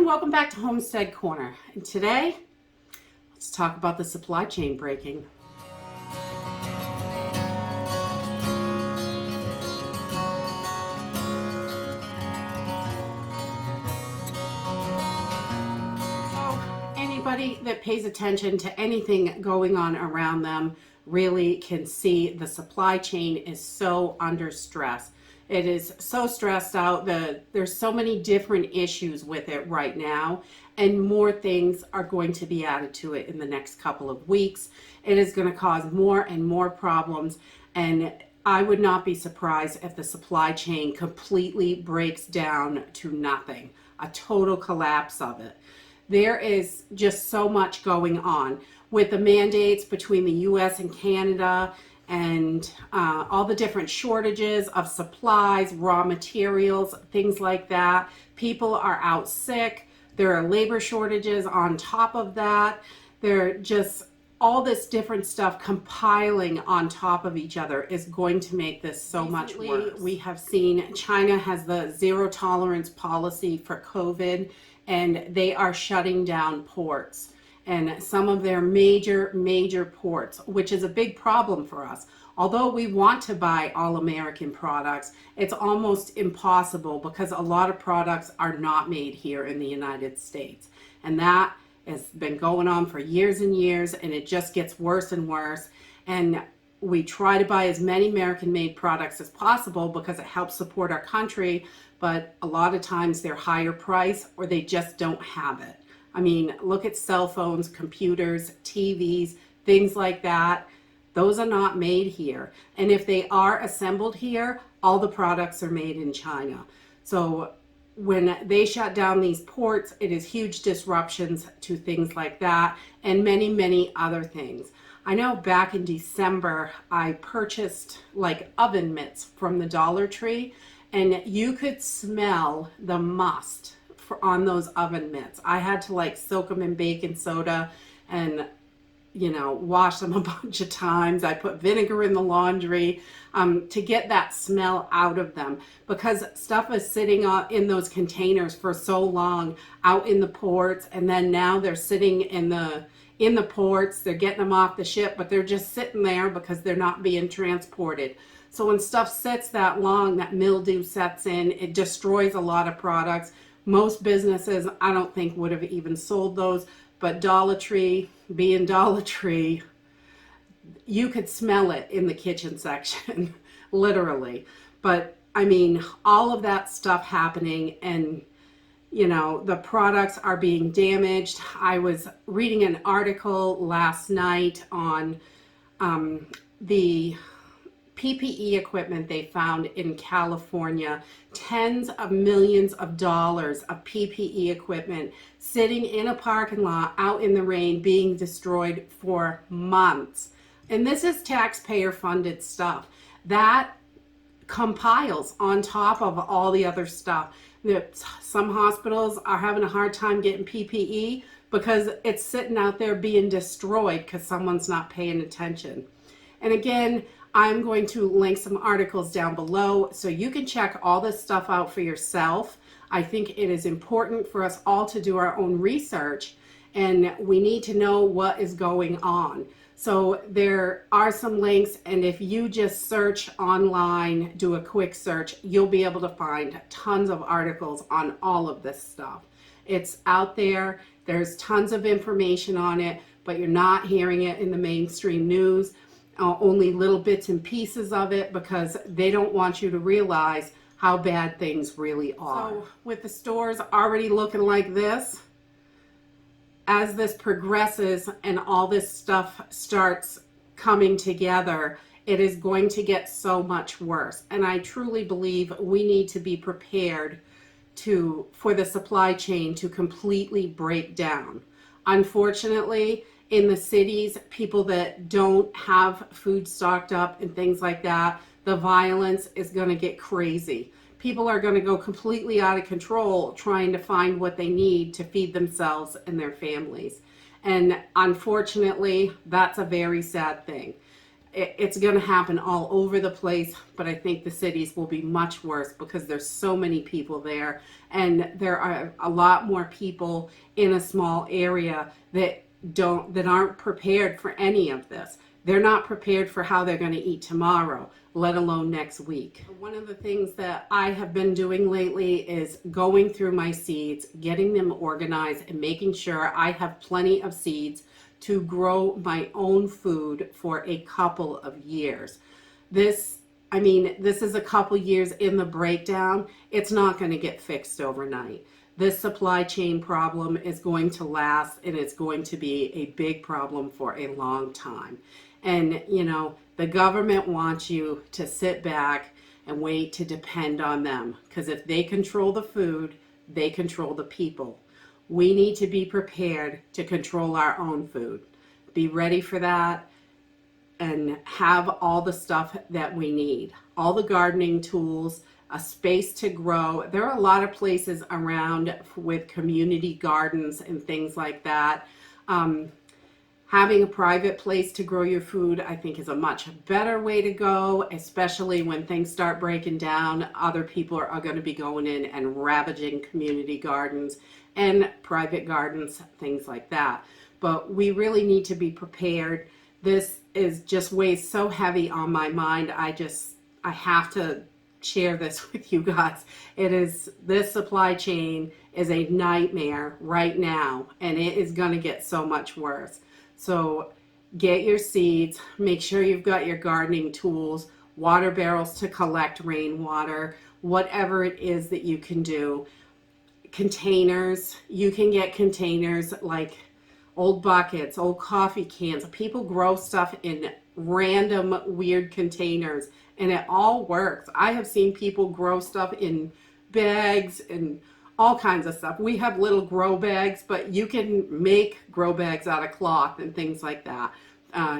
welcome back to Homestead Corner. And today, let's talk about the supply chain breaking. Anybody that pays attention to anything going on around them really can see the supply chain is so under stress. It is so stressed out that there's so many different issues with it right now, and more things are going to be added to it in the next couple of weeks. It is going to cause more and more problems, and I would not be surprised if the supply chain completely breaks down to nothing, a total collapse of it. There is just so much going on with the mandates between the US and Canada and all the different shortages of supplies, raw materials, things like that. People are out sick. There are labor shortages on top of that. They're just all this different stuff compiling on top of each other is going to make this so much worse. We have seen China has the zero tolerance policy for COVID, and they are shutting down ports and some of their major ports, which is a big problem for us. Although we want to buy all American products, it's almost impossible because a lot of products are not made here in the United States. And that has been going on for years and years, and it just gets worse and worse. And we try to buy as many American-made products as possible because it helps support our country, but a lot of times they're higher price or they just don't have it. I mean, look at cell phones, computers, TVs, things like that. Those are not made here. And if they are assembled here, all the products are made in China. So when they shut down these ports, it is huge disruptions to things like that and many other things. I know back in December, I purchased like oven mitts from the Dollar Tree, and you could smell the must on those oven mitts. I had to like soak them in baking soda and wash them a bunch of times. I put vinegar in the laundry to get that smell out of them, because stuff is sitting in those containers for so long out in the ports, and then now they're sitting in the ports. They're getting them off the ship, but they're just sitting there because they're not being transported. So when stuff sits that long, that mildew sets in, it destroys a lot of products. Most businesses, I don't think, would have even sold those, but Dollar Tree, being Dollar Tree, you could smell it in the kitchen section, literally. But I mean, all of that stuff happening, and the products are being damaged. I was reading an article last night on the PPE equipment they found in California, tens of millions of dollars of PPE equipment sitting in a parking lot out in the rain being destroyed for months. And this is taxpayer funded stuff that compiles on top of all the other stuff. Some hospitals are having a hard time getting PPE because it's sitting out there being destroyed because someone's not paying attention. And again, I'm going to link some articles down below so you can check all this stuff out for yourself. I think it is important for us all to do our own research, and we need to know what is going on. So there are some links, and if you just search online, do a quick search, you'll be able to find tons of articles on all of this stuff. It's out there. There's tons of information on it, but you're not hearing it in the mainstream news. Only little bits and pieces of it, because they don't want you to realize how bad things really are. So with the stores already looking like this, as this progresses and all this stuff starts coming together, it is going to get so much worse. And I truly believe we need to be prepared for the supply chain to completely break down. Unfortunately, in the cities, people that don't have food stocked up and things like that, the violence is going to get crazy. People are going to go completely out of control trying to find what they need to feed themselves and their families. And unfortunately, that's a very sad thing. It's going to happen all over the place, but I think the cities will be much worse because there's so many people there, and there are a lot more people in a small area that aren't prepared for any of this. They're not prepared for how they're going to eat tomorrow, let alone next week. One of the things that I have been doing lately is going through my seeds, getting them organized, and making sure I have plenty of seeds to grow my own food for a couple of years. This is a couple years in the breakdown. It's not going to get fixed overnight. This supply chain problem is going to last, and it's going to be a big problem for a long time. And, the government wants you to sit back and wait to depend on them, because if they control the food, they control the people. We need to be prepared to control our own food. Be ready for that and have all the stuff that we need. All the gardening tools, a space to grow. There are a lot of places around with community gardens and things like that. Having a private place to grow your food, I think, is a much better way to go, especially when things start breaking down. Other people are going to be going in and ravaging community gardens and private gardens, things like that. But we really need to be prepared. This is just weighs so heavy on my mind. I have to share this with you guys. This supply chain is a nightmare right now, and it is going to get so much worse. So get your seeds, make sure you've got your gardening tools, water barrels to collect rainwater, whatever it is that you can do. Containers, you can get containers like old buckets, old coffee cans. People grow stuff in random weird containers, and it all works. I have seen people grow stuff in bags and all kinds of stuff. We have little grow bags, but you can make grow bags out of cloth and things like that.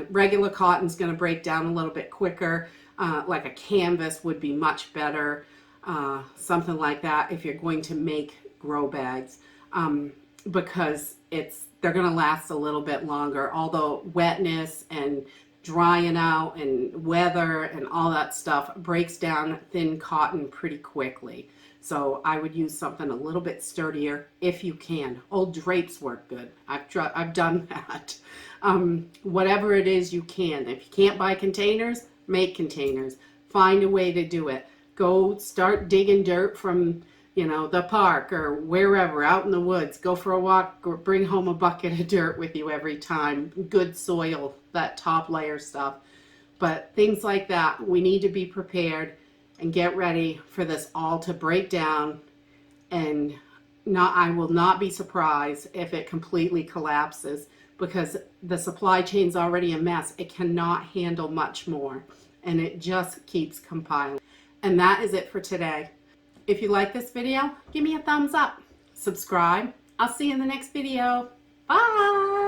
Regular cotton's going to break down a little bit quicker. Like a canvas would be much better. Something like that if you're going to make grow bags, because they're going to last a little bit longer. Although wetness and drying out and weather and all that stuff breaks down thin cotton pretty quickly. So I would use something a little bit sturdier if you can. Old drapes work good. I've done that. Whatever it is you can. If you can't buy containers, make containers. Find a way to do it. Go start digging dirt from the park or wherever, out in the woods. Go for a walk, or bring home a bucket of dirt with you every time. Good soil, that top layer stuff. But things like that, we need to be prepared and get ready for this all to break down. And I will not be surprised if it completely collapses, because the supply chain's already a mess. It cannot handle much more, and it just keeps compiling. And that is it for today. If you like this video, give me a thumbs up. Subscribe. I'll see you in the next video. Bye!